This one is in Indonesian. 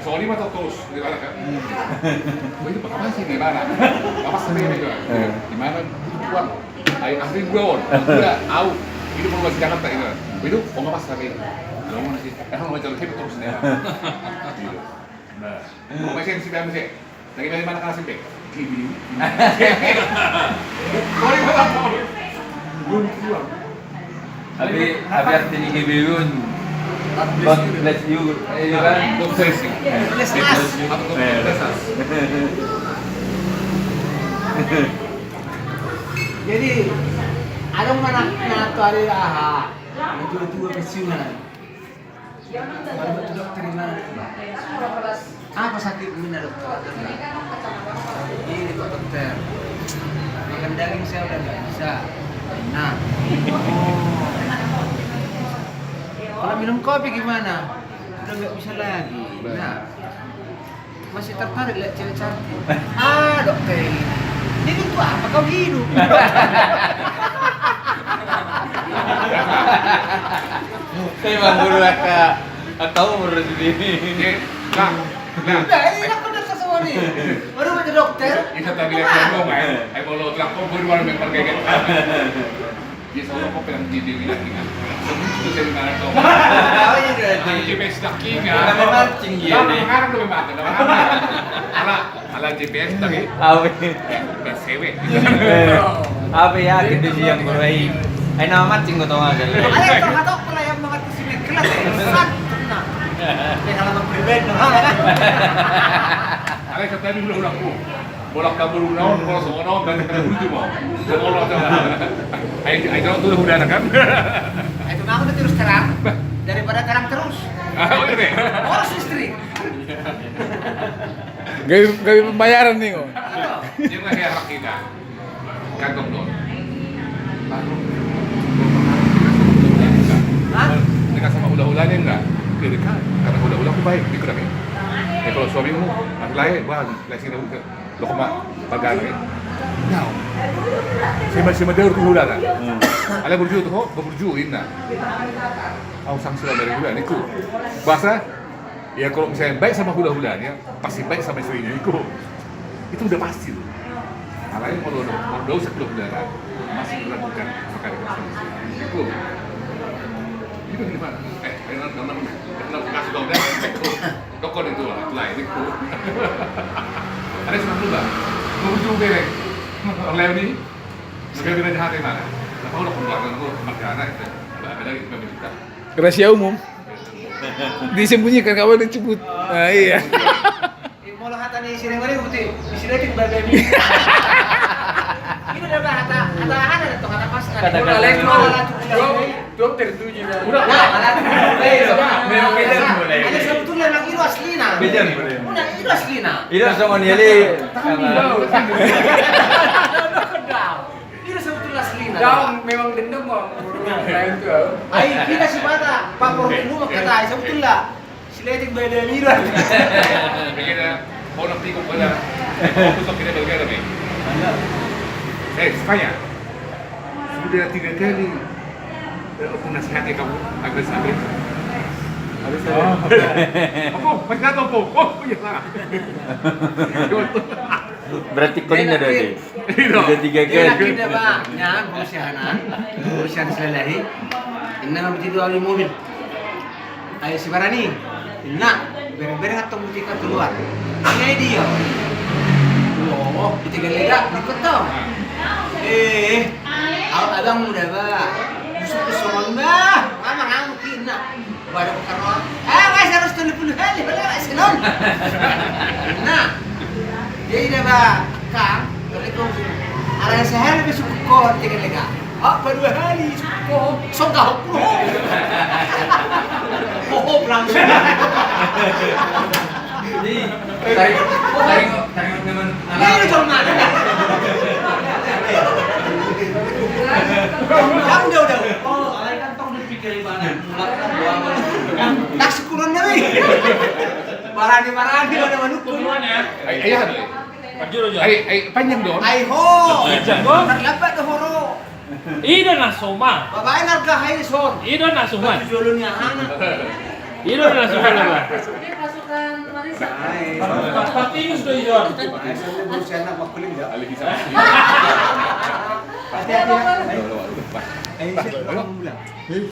Soalnya mah terus di mana kan? Oh itu apa sih di mana? Apa sendiri itu? Di mana? Buang. Ayo asli gua udah au. Itu mau masih Jakarta itu. Itu oh nggak pas tapi. Lo mau sih? Mau jalan hidup terus nih. Nah, mau masih sih biar masih. Dari mana kan sih? Kibi. Sorry banget. Belum pulang. Tapi artinya GBU God bless you, kan? God bless you. Bless us. Atau God bless us. Jadi ada anak nato ada aha. Dua pensiunan. Baru betul dokter di mana? Apa sakit mina dokter? Ini kok dokter. Makan daging saya udah nggak bisa. Nah, kalau minum kopi gimana? Udah nggak bisa lagi. Nah, masih tertarik lihat cewek cantik. Dokter ini tuh apa kau hidup? Saya bang guru atau urus ini. Nah, Ini aku udah semua nih. Baru menjadi dokter. Isa tadi lihat yang main. Ay bolo lang ko baru baru memang kayak gitu. Dia selalu kok pengen jadi lagi kan. Sebelum itu saya mana tuh. Oh iya berarti. Ang GPS lagi kan. Kami mancing ya. Sekarang tuh memang ada. Ala GPS lagi. Apa? BCW. Apa ya gitu sih yang berbaik. Ay nama mancing ko tawag Ayo terkatok pala yang mga kusinig kelas sat. Kaya halaman pribadi no. Ala sa tadi ulang ko. Bolak kabur naon, kalau semua naon dan kita lucu mau. Jangan Allah jangan. Ayo jangan tuh udah ada kan. Itu aku udah terus terang daripada terang terus. Oh ini. Harus istri. Gawi pembayaran nih kok. Dia nggak kayak hak kita. Kantong dong. Baru. Hah? Dekat sama ulah-ulahnya enggak? Dia dekat. Karena ulah-ulah aku baik, dikurang ya. Kalau suamimu masih lain, wah, sini lo koma bagan ya. Now, si Madeur tuh udah kan. Ala berju tuh, berju inna. Aku sanksi dari hula niku. Bahasa ya kalau misalnya baik sama hula-hulanya, pasti baik sama istrinya niku. Itu udah pasti tuh. Alanya mau dosa hula-hulanya masih dilakukan perkara itu. Itu gimana? Kenapa kasih tau deh? Dokon itu lah, lain itu. Ada sebab lu bang, mau juga deh. Orang ini, sebagai bina jahat yang mana? Kenapa udah keluarga lu margana itu? Ada lagi kita. Rahasia umum. Disembunyikan kawan disebut. Nah iya. Mau lo hata nih sini ngeri putih. Di sini kita baby. Ini udah hata ada tuh hata pas. Kata-kata. Dokter tujuh. Udah. Memang beda boleh. Ada sebetulnya yang itu aslina. Beda boleh. Udah itu aslina. Itu sama nyali. Itu sebetulnya aslina. Memang dendam bang. Lain tuh. Ay, kita si mata, papor dulu kata sebetulnya. Siletik beda mira. Begini, mau nanti kok pada, mau besok kita balik lagi. Tanya, sudah 3 kali aku nasihati kamu agar sampai. Apa? Masih nggak tahu kok? Oh iya lah. Berarti kuning ada deh. Udah 3 Dia kali. kita pak, nyang berusaha selalahi. Inna begitu awal mobil. Ayo si Barani, nah bereng-bereng atau mutika keluar. Ini dia. Oh, kita lega ikut dong. Abang muda ba. Busuk kesoman ba. Mama ngamu kina. Baru karena guys harus 30 kali balik senon. Nah. Jadi ba, Kang, Assalamualaikum. Arang sehari besok kok tiga lega. Apa 2 hari kok songkah aku. Oh, langsung. Tarik teman. Ini jornal. Udah. Oh, alai kan tong dipikir mana. Tak sekurangnya nih. Barani ada manukun. Ayah ada. Panjang dong. Ay ho. Terlambat ke horo. Ida na soma. Babae nargahay son. Ida na suman. Batu jolon niya anak. Ini udah sudah lah. Ini pasukan Marisa. Patinus tuh Ijon. Saya mau saya nak makuling dah. Alih bisa. Hati-hati. Ayo, Ayo, saya bilang.